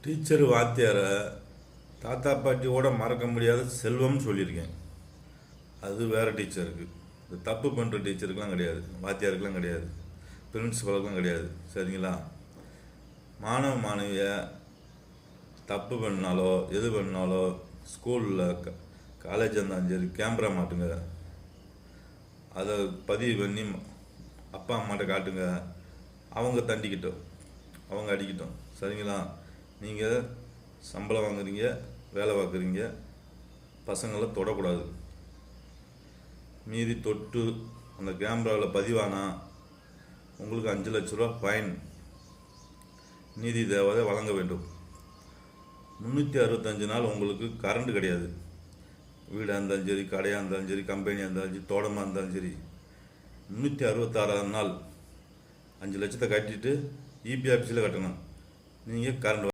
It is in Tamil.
டீச்சர் வாத்தியாரை தாத்தா பாட்டியோட மறக்க முடியாத செல்வம்னு சொல்லியிருக்கேன். அது வேறு டீச்சருக்கு. இது தப்பு பண்ணுற டீச்சருக்கெலாம் கிடையாது, வாத்தியாருக்கெலாம் கிடையாது, பிரின்ஸிபலுக்கும் கிடையாது. சரிங்களா? மாணவ மாணவிய தப்பு பண்ணாலோ எது பண்ணாலோ ஸ்கூலில் காலேஜ் இருந்தாலும் சரி கேமரா மாட்டுங்க, அதை பதிவு பண்ணி அப்பா அம்மாட்ட காட்டுங்க. அவங்க தண்டிக்கிட்டோம், அவங்க அடிக்கிட்டோம். சரிங்களா? நீங்கள் சம்பளம் வாங்குறீங்க, வேலை பார்க்குறீங்க, பசங்களை தொடக்கூடாது. மீறி தொட்டு அந்த கேமராவில் பதிவானா உங்களுக்கு 5 லட்ச ரூபா ஃபைன் நீதி தேவதை வழங்க வேண்டும். 365 நாள் உங்களுக்கு கரண்ட் கிடையாது. வீடாக இருந்தாலும் சரி, கடையாக இருந்தாலும் சரி, கம்பெனியாக இருந்தாலும் சரி, தோட்டமாக இருந்தாலும் சரி, 366ஆம் நாள் 5 லட்சத்தை கட்டிட்டு இபி ஆஃபீஸில் கட்டணும். நீங்கள் கரண்ட்